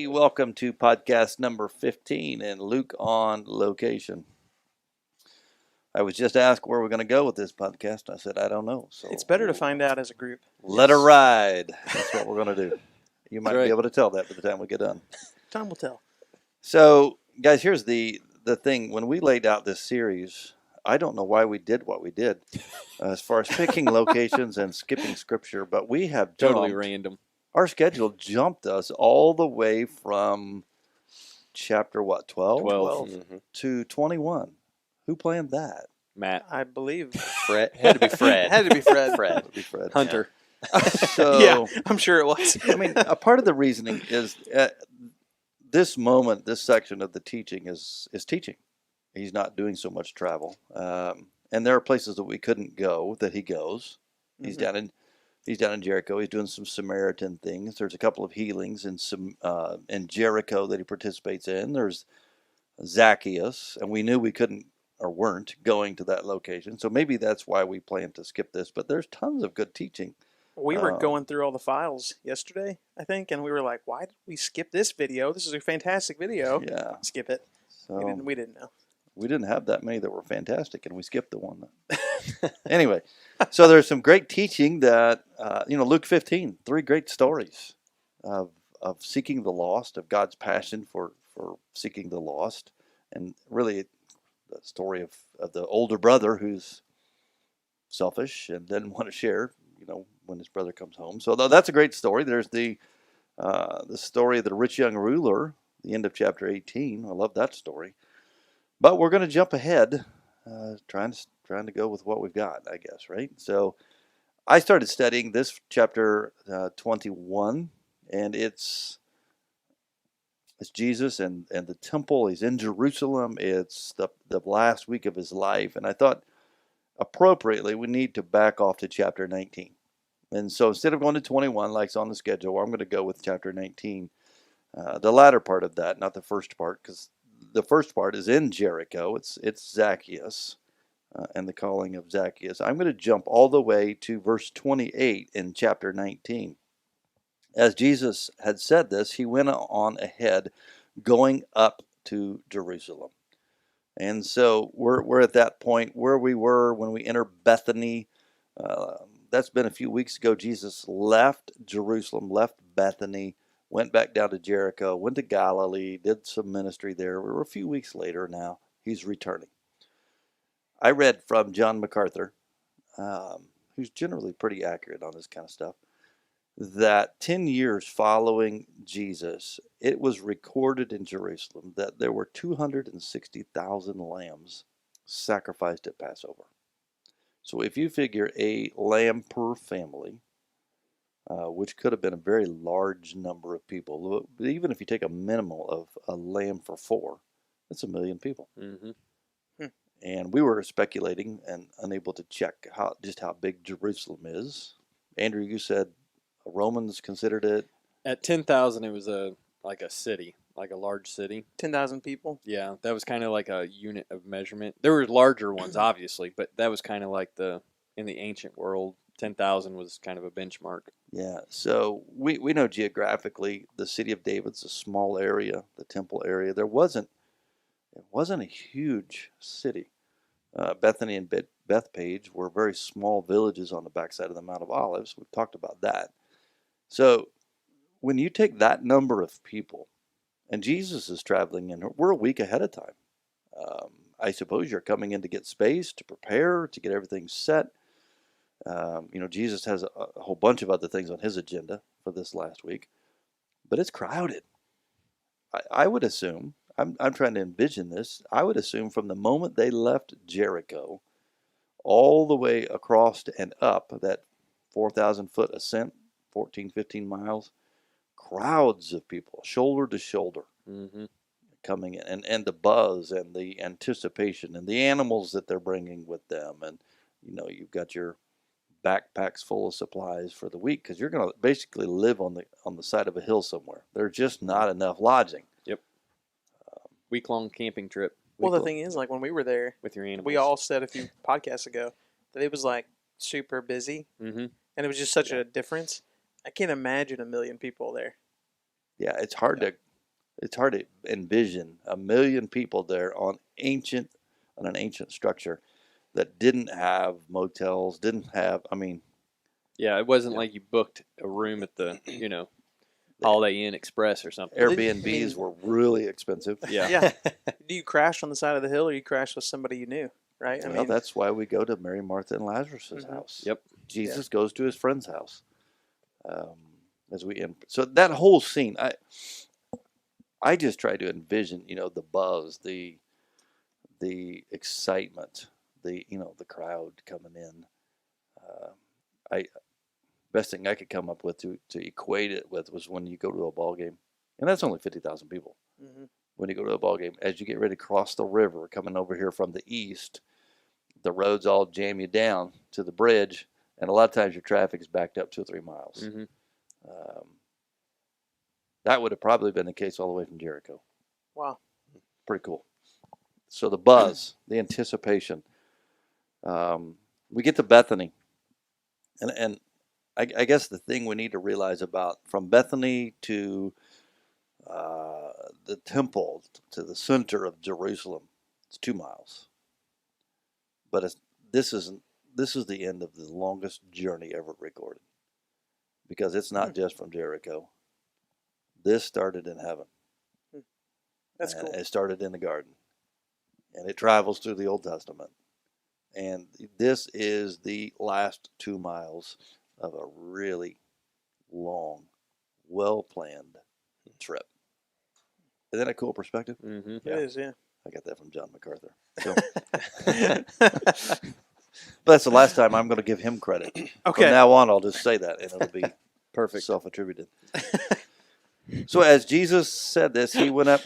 Welcome to podcast number 15 and Luke on location. I was just asked where we're going to go with this podcast. I said, I don't know. So it's better to find out as a group. Let her ride. That's what we're going to do. You might right. be able to tell that by the time we get done. Time will tell. So, guys, here's the thing. When we laid out this series, I don't know why we did what we did as far as picking locations and skipping scripture, but we have Totally jumped. random. Our schedule jumped us all the way from chapter 12? 12. To 21. Who planned that? Matt. I believe. Fred. Had to be Fred. Had to be Fred. That Fred. would be Fred. Hunter. So, Yeah, I'm sure it was. I mean, a part of the reasoning is this moment, this section of the teaching is teaching. He's not doing so much travel, and there are places that we couldn't go that he goes. He's down in Jericho. He's doing some Samaritan things. There's a couple of healings in Jericho that he participates in. There's Zacchaeus, and we knew we couldn't or weren't going to that location. So maybe that's why we planned to skip this. But there's tons of good teaching. We were going through all the files yesterday, I think, and we were like, why did we skip this video? This is a fantastic video. Yeah. Skip it. So We didn't know. we didn't have that many that were fantastic, and we skipped the one. Anyway, so there's some great teaching that, Luke 15, 3 great stories of seeking the lost, of God's passion for seeking the lost, and really the story of the older brother who's selfish and doesn't want to share, when his brother comes home. So that's a great story. There's the story of the rich young ruler, the end of chapter 18. I love that story. But we're going to jump ahead, trying to go with what we've got, I guess, right? So I started studying this chapter 21, and it's Jesus and the temple. He's in Jerusalem. It's the last week of his life, and I thought appropriately we need to back off to chapter 19. And so instead of going to 21 like it's on the schedule, I'm going to go with chapter 19, the latter part of that, not the first part, because the first part is in Jericho. It's Zacchaeus and the calling of Zacchaeus. I'm going to jump all the way to verse 28 in chapter 19. As Jesus had said this, he went on ahead, going up to Jerusalem. And so we're at that point where we were when we enter Bethany. That's been a few weeks ago. Jesus left Jerusalem, left Bethany, went back down to Jericho, went to Galilee, did some ministry there. We're a few weeks later now. He's returning. I read from John MacArthur, who's generally pretty accurate on this kind of stuff, that 10 years following Jesus, it was recorded in Jerusalem that there were 260,000 lambs sacrificed at Passover. So if you figure a lamb per family, which could have been a very large number of people, even if you take a minimal of a lamb for 4, that's 1 million people. Mm-hmm. And we were speculating and unable to check just how big Jerusalem is. Andrew, you said Romans considered it? At 10,000, it was like a city, like a large city. 10,000 people. Yeah, that was kind of like a unit of measurement. There were larger ones, obviously, but that was kind of like in the ancient world, 10,000 was kind of a benchmark. Yeah, so we know geographically the city of David's a small area, the temple area. It wasn't a huge city. Bethany and Bethpage were very small villages on the backside of the Mount of Olives. We've talked about that. So when you take that number of people, and Jesus is traveling in, we're a week ahead of time. I suppose you're coming in to get space, to prepare, to get everything set. Jesus has a whole bunch of other things on his agenda for this last week, but it's crowded. I would assume, I'm trying to envision this, I would assume from the moment they left Jericho all the way across and up that 4,000 foot ascent, 14, 15 miles, crowds of people, shoulder to shoulder, coming in, and the buzz and the anticipation and the animals that they're bringing with them. And, you've got your backpacks full of supplies for the week because you're going to basically live on the side of a hill somewhere. There's just not enough lodging. Yep. Week-long camping trip. Well, the thing is, like when we were there, with your animals. we all said a few podcasts ago that it was like super busy, and it was just such a difference. I can't imagine 1 million people there. Yeah, it's hard It's hard to envision 1,000,000 people there on an ancient structure that didn't have motels, didn't have. I mean, Yeah, it wasn't Yeah. like you booked a room at the Holiday Inn Express or something. Well, they- I Airbnbs mean- were really expensive. Yeah. Yeah. Do you crash on the side of the hill, or you crash with somebody you knew? Right. I Well, mean, that's why we go to Mary, Martha, and Lazarus's Mhm. house. Yep. Jesus goes to his friend's house. So that whole scene, I just try to envision, the buzz, the excitement, the crowd coming in. I best thing I could come up with to equate it with was when you go to a ball game, and that's only 50,000 people. mhm. When you go to a ball game, as you get ready to cross the river, coming over here from the east, the roads all jam you down to the bridge, and a lot of times your traffic's backed up 2 or 3 miles. Hmm. That would have probably been the case all the way from Jericho. Wow. Pretty cool. So the buzz, the anticipation. We get to Bethany, and I guess the thing we need to realize about from Bethany to the temple to the center of Jerusalem, it's 2 miles. But this is the end of the longest journey ever recorded, because it's not just from Jericho. This started in heaven. That's And cool. It started in the garden, and it travels through the Old Testament. And this is the last 2 miles of a really long, well-planned trip. Isn't that a cool perspective? Hmm. It is, yeah. I got that from John MacArthur. So, but that's the last time I'm going to give him credit. From Okay. now on, I'll just say that, and it'll be Perfect. self-attributed. So as Jesus said this, he went up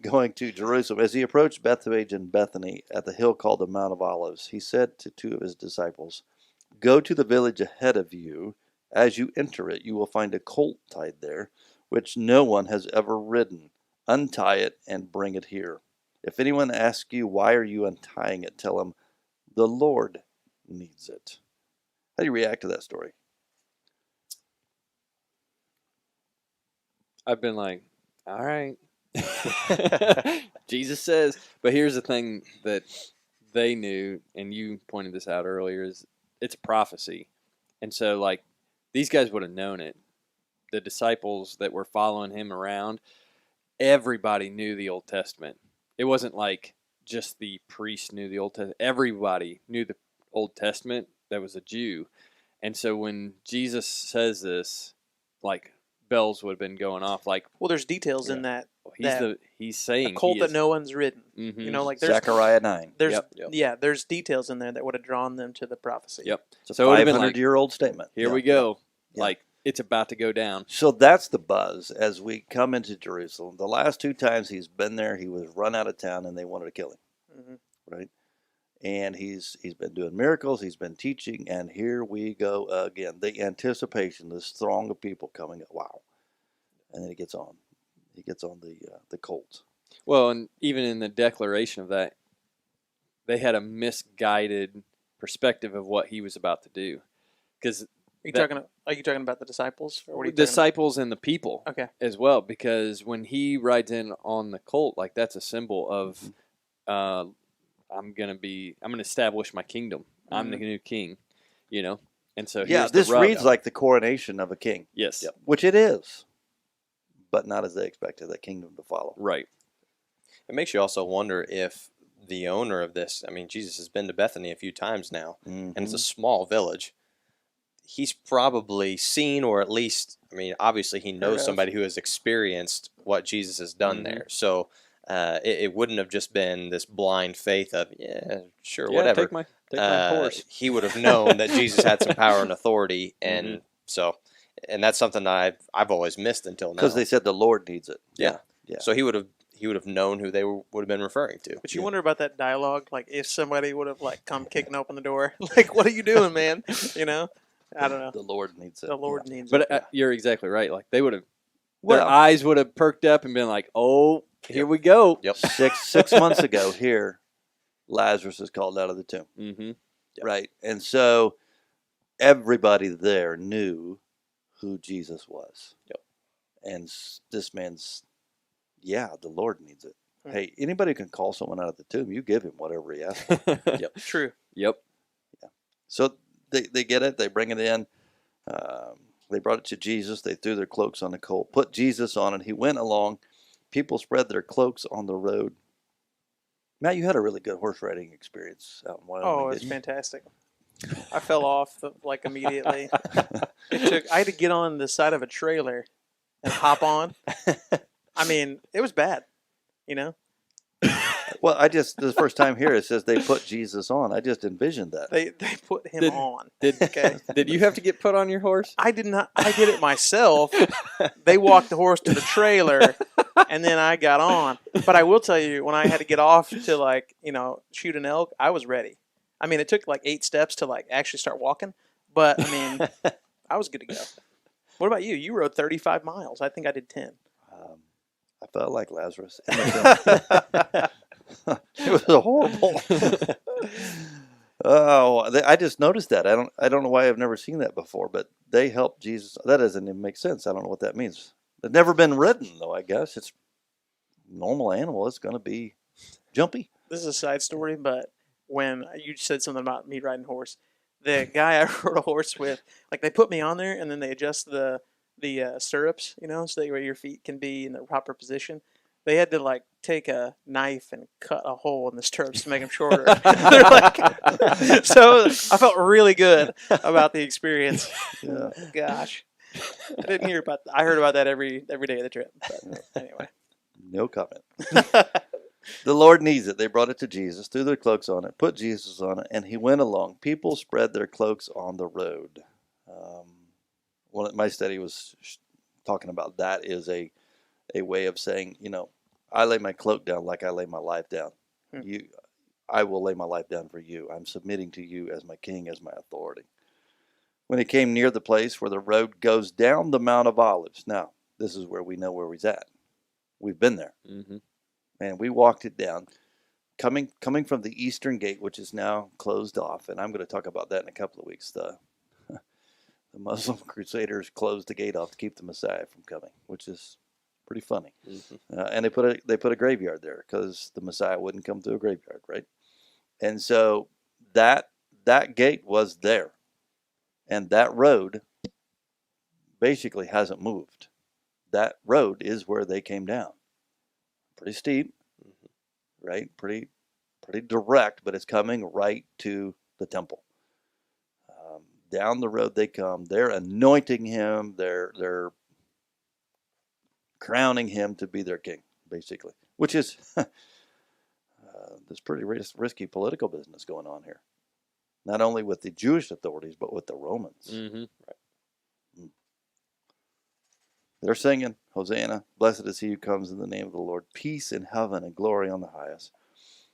going to Jerusalem. As he approached Bethphage and Bethany at the hill called the Mount of Olives, he said to 2 of his disciples, "Go to the village ahead of you. As you enter it, you will find a colt tied there, which no one has ever ridden. Untie it and bring it here. If anyone asks you, 'Why are you untying it?' tell him, 'The Lord needs it.'" How do you react to that story? I've been like, all right. Jesus says, but here's the thing that they knew, and you pointed this out earlier, is it's a prophecy. And so, like, these guys would have known it. The disciples that were following him around, everybody knew the Old Testament. It wasn't like just the priests knew the Old Testament. Everybody knew the Old Testament that was a Jew. And so when Jesus says this, like, bells would have been going off. Like, Well, there's details in that he's saying a colt he that is, no one's ridden. Mhm. You know, like there's Zechariah 9. there's Yep. yeah, there's details in there that would have drawn them to the prophecy. Yep. It's a So it would have been 500-year-old statement. Here Yeah. we go. Yeah. Like, it's about to go down. So that's the buzz as we come into Jerusalem. The last 2 times he's been there, he was run out of town and they wanted to kill him, hmm right? And he's been doing miracles, he's been teaching, and here we go again. The anticipation, this throng of people coming. Wow! And then he gets on the colt. Well, and even in the declaration of that, they had a misguided perspective of what he was about to do. Because Are you That- talking about the disciples, or what are you talking disciples and the people about? Okay. as well, because when he rides in on the colt, like, that's a symbol of I'm gonna establish my kingdom. I'm the new king, And so Yeah, here's the this rub. reads like the coronation of a king, Yes. Yep. Which it is, but not as they expected that kingdom to follow. Right. It makes you also wonder if the owner of this, I mean, Jesus has been to Bethany a few times now, and it's a small village. He's probably seen, or at least, I mean, obviously he knows of. somebody who has experienced what Jesus has done Mhm. there. So it wouldn't have just been this blind faith of, yeah, sure, Yeah, whatever. Take my horse. He would have known that Jesus had some power and authority, and so, and that's something I've always missed until now. Because they said the Lord needs it. Yeah. Yeah. So he would have known who they would have been referring to. But you wonder about that dialogue, like if somebody would have like come kicking open the door, like, "What are you doing, man?" I don't know. The Lord needs it. The Lord needs But it. you're exactly right. Like, they would have, Well- their eyes would have perked up and been like, "Oh, here we go." Yep. Six months ago here, Lazarus is called out of the tomb. Mm-hmm. Right. And so everybody there knew who Jesus was. Yep. And this man's yeah, the Lord needs it. Hmm. Hey, anybody can call someone out of the tomb. You give him whatever he asks for. Yep. True. Yep. So they get it. They bring it in. They brought it to Jesus. They threw their cloaks on the colt, put Jesus on it. He went along. People spread their cloaks on the road. Matt, you had a really good horse riding experience out in Wyoming. Oh, it's didn't you? fantastic. I fell off like immediately. I had to get on the side of a trailer and hop on. I mean, it was bad, you know. Well, this is the first time here it says they put Jesus on. I just envisioned that. They put him Did- on. Did Okay. Did you have to get put on your horse? I did not. I did it myself. They walked the horse to the trailer, and then I got on. But I will tell you, when I had to get off to shoot an elk, I was ready. I mean, it took like 8 steps to actually start walking, but I mean, I was good to go. What about you? You rode 35 miles. I think I did 10. I felt like Lazarus. It was horrible. I just noticed that. I don't know why I've never seen that before, but they helped Jesus. That doesn't even make sense. I don't know what that means. It's never been ridden, though, I guess. It's a normal animal. It's going to be jumpy. This is a side story, but when you said something about me riding a horse, the guy I rode a horse with, they put me on there and then they adjust the stirrups, so that your feet can be in the proper position. They had to take a knife and cut a hole in the stirrups to make them shorter. So I felt really good about the experience. Yeah. Gosh, I didn't hear about. I heard about that every day of the trip. But anyway, No comment. The Lord needs it. They brought it to Jesus, threw their cloaks on it, put Jesus on it, and he went along. People spread their cloaks on the road. My study was talking about that is a way of saying, I lay my cloak down like I lay my life down. I will lay my life down for you. I'm submitting to you as my king, as my authority. When he came near the place where the road goes down the Mount of Olives. Now, this is where we know where he's at. We've been there. Mm-hmm. And we walked it down, coming from the eastern gate, which is now closed off. And I'm going to talk about that in a couple of weeks. The Muslim crusaders closed the gate off to keep the Messiah from coming, which is pretty funny. Mm-hmm. And they put a graveyard there because the Messiah wouldn't come through a graveyard, right? And so that gate was there, and that road basically hasn't moved. That road is where they came down. Pretty steep, right? Pretty direct, but it's coming right to the temple. Down the road they come. They're anointing him. They're crowning him to be their king, basically, which is there's pretty risky political business going on here. Not only with the Jewish authorities, but with the Romans. Mm-hmm. Right. They're singing, Hosanna, blessed is he who comes in the name of the Lord, peace in heaven and glory on the highest.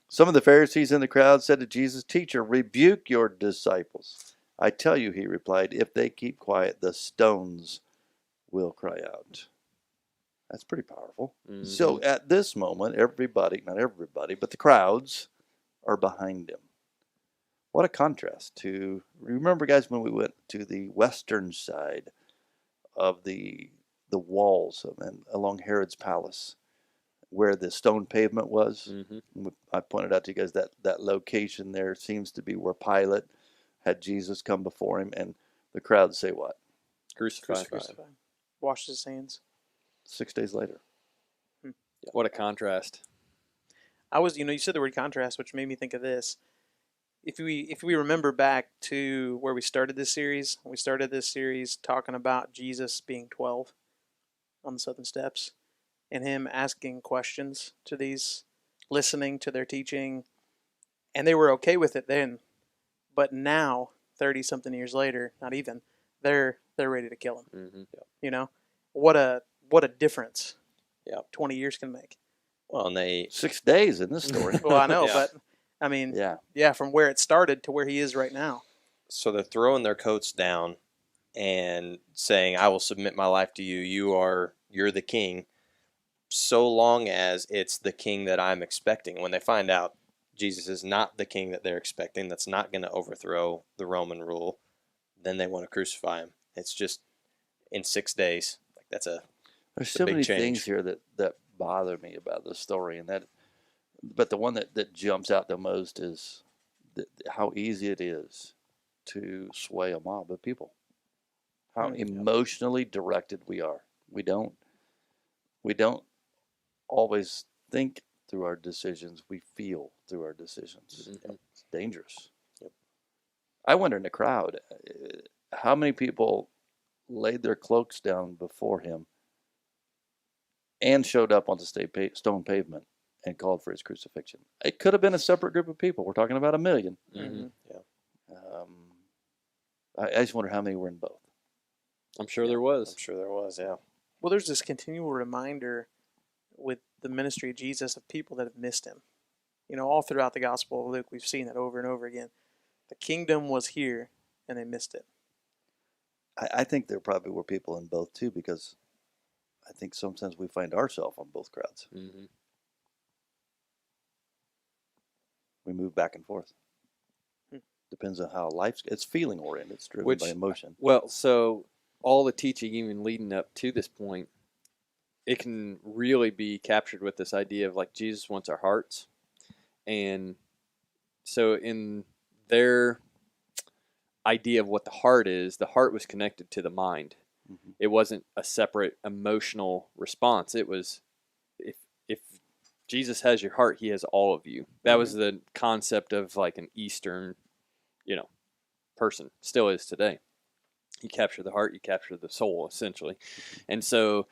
Some of the Pharisees in the crowd said to Jesus, Teacher, rebuke your disciples. I tell you, he replied, if they keep quiet, the stones will cry out. That's pretty powerful. Mm-hmm. So at this moment, everybody, not everybody, but the crowds are behind him. What a contrast to, remember guys, when we went to the western side of the walls and along Herod's palace, where the stone pavement was. Mm-hmm. I pointed out to you guys that location there seems to be where Pilate had Jesus come before him, and the crowd say what? Crucified. washed his hands. 6 days later. What a contrast. You said the word contrast, which made me think of this. If we remember back to where we started this series talking about Jesus being 12 on the southern steps and him asking questions to these, listening to their teaching, and they were okay with it then. But now, 30-something years later, not even, they're ready to kill him. Mm-hmm. What a difference 20 years can make. Well, and they 6 days in this story. Well, I know, Yeah. but I mean, Yeah. from where it started to where he is right now. so they're throwing their coats down and saying, "I will submit my life to you. You're the king." So long as it's the king that I'm expecting. When they find out Jesus is not the king that they're expecting, that's not going to overthrow the Roman rule, then they want to crucify him. It's just in 6 days. That's There's a so big many change. things here that bother me about this story, but the one that jumps out the most is how easy it is to sway a mob of people. How emotionally directed we are. We don't always think through our decisions. We feel through our decisions. It's dangerous. I wonder in the crowd, how many people laid their cloaks down before him and showed up on the stone pavement and called for his crucifixion. It could have been a separate group of people. We're talking about 1 million. I just wonder how many were in both. I'm sure there was. I'm sure there was, yeah. Well, there's this continual reminder with the ministry of Jesus of people that have missed him. You know, all throughout the Gospel of Luke, we've seen that over and over again. The kingdom was here, and they missed it. I think there probably were people in both too, because I think sometimes we find ourselves on both crowds. Mm-hmm. We move back and forth. Depends on how it's feeling oriented. It's driven by emotion. Well, so all the teaching, even leading up to this point, it can really be captured with this idea of like Jesus wants our hearts. And so in their idea of what the heart is, the heart was connected to the mind. Mm-hmm. It wasn't a separate emotional response. It was, if Jesus has your heart, he has all of you. That was the concept of like an Eastern, person, still is today. You capture the heart, you capture the soul, essentially. And so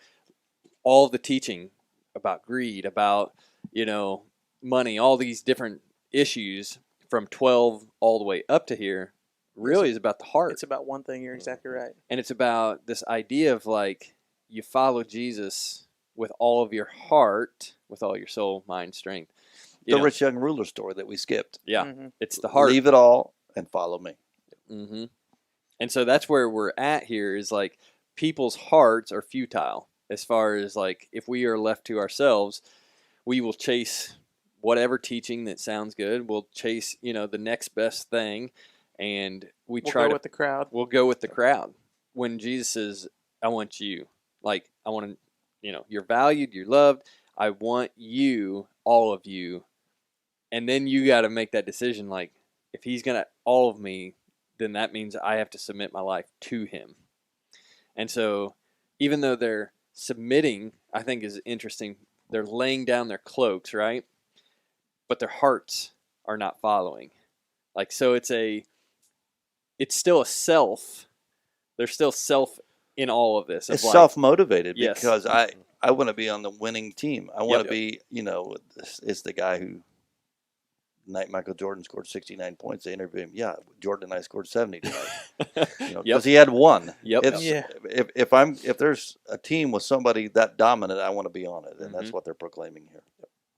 all the teaching about greed, about, money, all these different issues from 12 all the way up to here really is about the heart. It's about one thing. You're exactly right. And it's about this idea of like, you follow Jesus with all of your heart, with all your soul, mind, strength. The rich young ruler story that we skipped. Yeah. Mm-hmm. It's the heart. Leave it all and follow me. Mm-hmm. And so that's where we're at here, is like people's hearts are futile as far as like, if we are left to ourselves, we will chase whatever teaching that sounds good. We'll chase, the next best thing. And we'll go with the crowd. We'll go with the crowd. When Jesus says, I want you, like, I want to, you're valued, you're loved. I want you, all of you. And then you got to make that decision. Like, if he's going to all of me, then that means I have to submit my life to him. And so even though they're submitting, I think is interesting. They're laying down their cloaks, right? But their hearts are not following. Like, so it's still a self. There's still self in all of this. It's self-motivated. Yes. Because I want to be on the winning team. I want to be, it's the guy who, the night Michael Jordan scored 69 points, they interviewed him. Yeah, Jordan and I scored 70 tonight. Because he had one. Yep. If there's a team with somebody that dominant, I want to be on it, and that's what they're proclaiming here.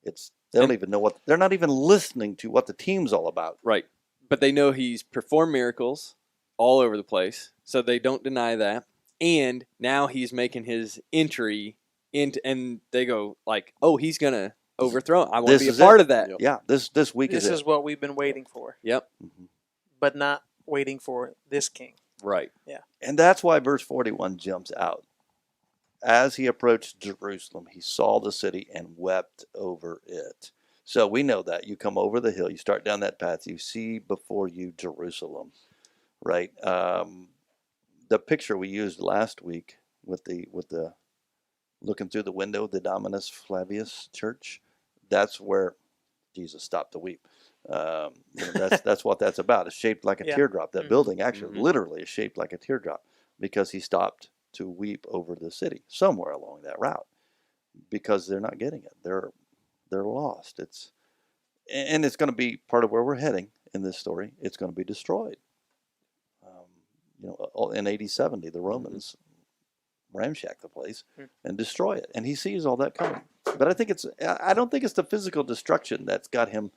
They don't even know they're not even listening to what the team's all about. Right. But they know he's performed miracles all over the place, so they don't deny that. And now he's making his entry into, and they go like, "Oh, he's gonna overthrow. I want to be a part of that." Yeah, this week this is what we've been waiting for. Yep. But not waiting for this king. Right. Yeah. And that's why verse 41 jumps out. As he approached Jerusalem, he saw the city and wept over it. So we know that. You come over the hill, you start down that path, you see before you Jerusalem, right? The picture we used last week with the looking through the window, the Dominus Flavius Church, that's where Jesus stopped to weep. That's what that's about. It's shaped like a teardrop. That building actually literally is shaped like a teardrop because he stopped to weep over the city somewhere along that route because they're not getting it. They're lost. It's going to be part of where we're heading in this story. It's going to be destroyed. In AD 70, the Romans ramshack the place and destroy it, and he sees all that coming. But I don't think it's the physical destruction that's got him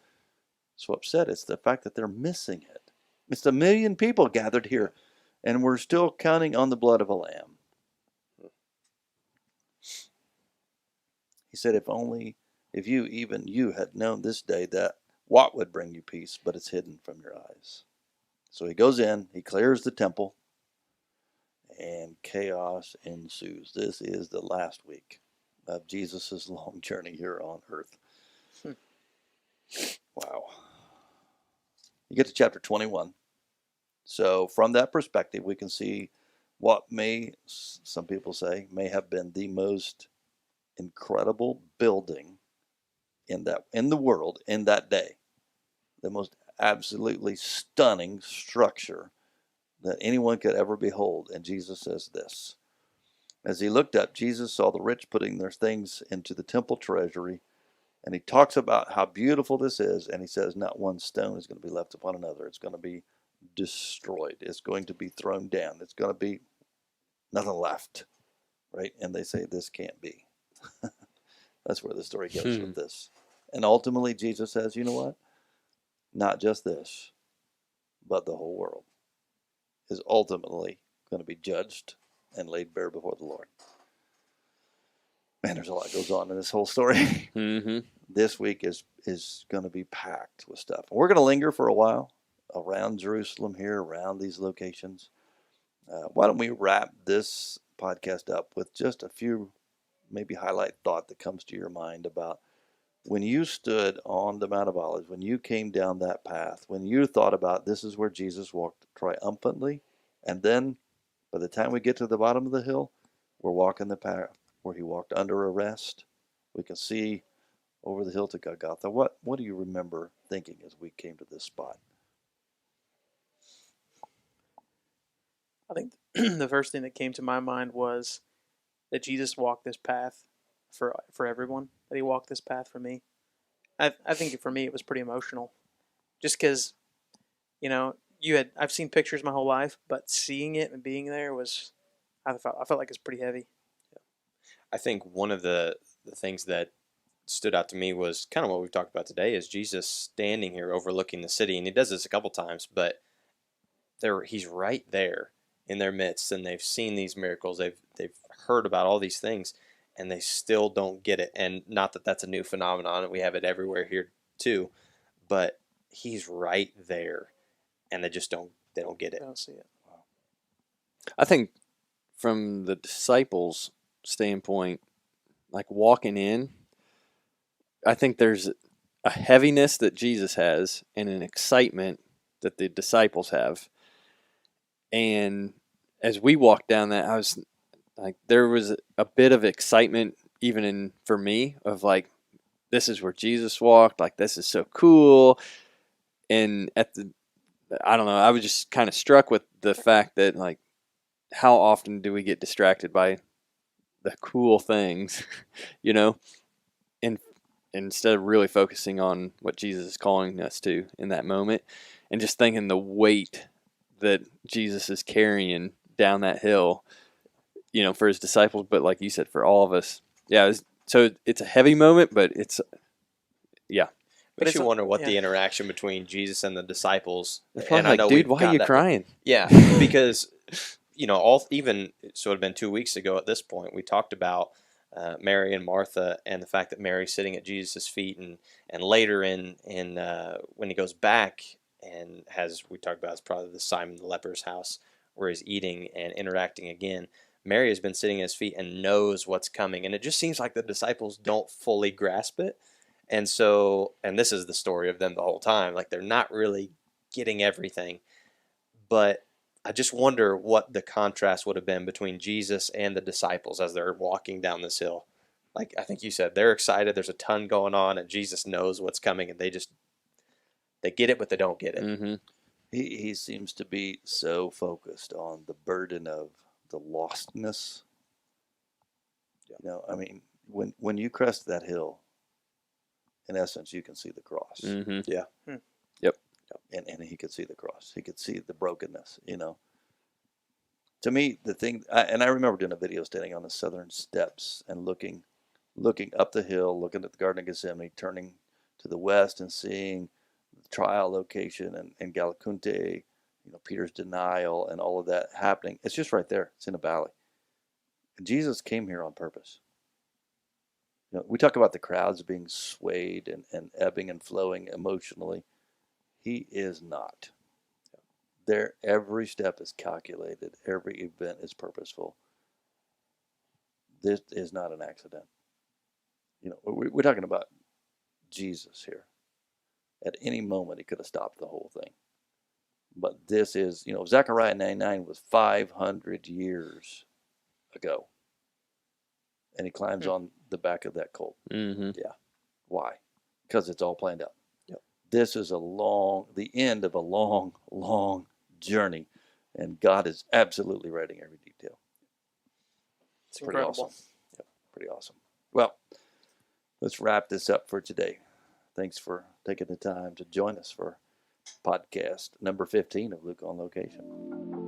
so upset. It's the fact that they're missing it. It's 1 million people gathered here, and we're still counting on the blood of a lamb. He said, if you had known this day that what would bring you peace, but it's hidden from your eyes. So he goes in, he clears the temple, and chaos ensues. This is the last week of Jesus' long journey here on earth. Wow. You get to chapter 21. So from that perspective, we can see what may, some people say, may have been the most incredible building in the world in that day. The most absolutely stunning structure that anyone could ever behold. And Jesus says this: as he looked up, Jesus saw the rich putting their things into the temple treasury. And he talks about how beautiful this is. And he says, not one stone is going to be left upon another. It's going to be destroyed. It's going to be thrown down. It's going to be nothing left. Right? And they say, this can't be. That's where the story goes with this. And ultimately, Jesus says, you know what? Not just this, but the whole world is ultimately going to be judged and laid bare before the Lord. Man, there's a lot goes on in this whole story. Mm-hmm. This week is going to be packed with stuff. We're going to linger for a while around Jerusalem here, around these locations. Why don't we wrap this podcast up with just a few maybe highlight thought that comes to your mind about when you stood on the Mount of Olives, when you came down that path, when you thought about this is where Jesus walked triumphantly, and then by the time we get to the bottom of the hill, we're walking the path where he walked under arrest. We can see over the hill to Golgotha. What do you remember thinking as we came to this spot? I think the first thing that came to my mind was that Jesus walked this path for everyone. That he walked this path for me. I think for me it was pretty emotional, just because, I've seen pictures my whole life, but seeing it and being there I felt like it's pretty heavy. I think one of the things that stood out to me was kind of what we've talked about today is Jesus standing here overlooking the city. And he does this a couple times, but he's right there in their midst, and they've seen these miracles. They've heard about all these things, and they still don't get it. And not that that's a new phenomenon, and we have it everywhere here too, but he's right there, and they don't get it. I don't see it. I think from the disciples' standpoint, like walking in, I think there's a heaviness that Jesus has and an excitement that the disciples have. And as we walked down that, I was like, there was a bit of excitement even for me of like, this is where Jesus walked. Like, this is so cool. And I don't know, I was just kind of struck with the fact that like, how often do we get distracted by the cool things, and instead of really focusing on what Jesus is calling us to in that moment, and just thinking the weight that Jesus is carrying down that hill, for his disciples, but like you said, for all of us. Yeah. So it's a heavy moment, but it's, yeah. Makes you wonder what the interaction between Jesus and the disciples. It's probably like, dude, why are you crying? Yeah, because even so, it had been 2 weeks ago at this point. We talked about Mary and Martha, and the fact that Mary's sitting at Jesus' feet, and later in when he goes back and we talked about, it's probably the Simon the leper's house where he's eating and interacting again. Mary has been sitting at his feet and knows what's coming, and it just seems like the disciples don't fully grasp it. And this is the story of them the whole time. Like, they're not really getting everything. But I just wonder what the contrast would have been between Jesus and the disciples as they're walking down this hill. Like, I think you said, they're excited. There's a ton going on, and Jesus knows what's coming, and they get it, but they don't get it. Mm-hmm. He seems to be so focused on the burden of the lostness. I mean, when you crest that hill, in essence, you can see the cross. Mm-hmm. Yeah. Yep. And he could see the cross. He could see the brokenness, To me, the thing, and I remember doing a video standing on the southern steps and looking up the hill, looking at the Garden of Gethsemane, turning to the west and seeing the trial location and Galacunte, Peter's denial and all of that happening. It's just right there. It's in a valley. And Jesus came here on purpose. We talk about the crowds being swayed and ebbing and flowing emotionally. He is not. Every step is calculated. Every event is purposeful. This is not an accident. we're talking about Jesus here. At any moment, he could have stopped the whole thing. But this is, Zechariah 9:9 was 500 years ago. And he climbs on the back of that colt. Mm-hmm. Yeah. Why? Because it's all planned out. Yep. This is the end of a long, long journey. And God is absolutely writing every detail. It's Pretty incredible. awesome. Yep. Pretty awesome. Well, let's wrap this up for today. Thanks for taking the time to join us for podcast number 15 of Luke on Location.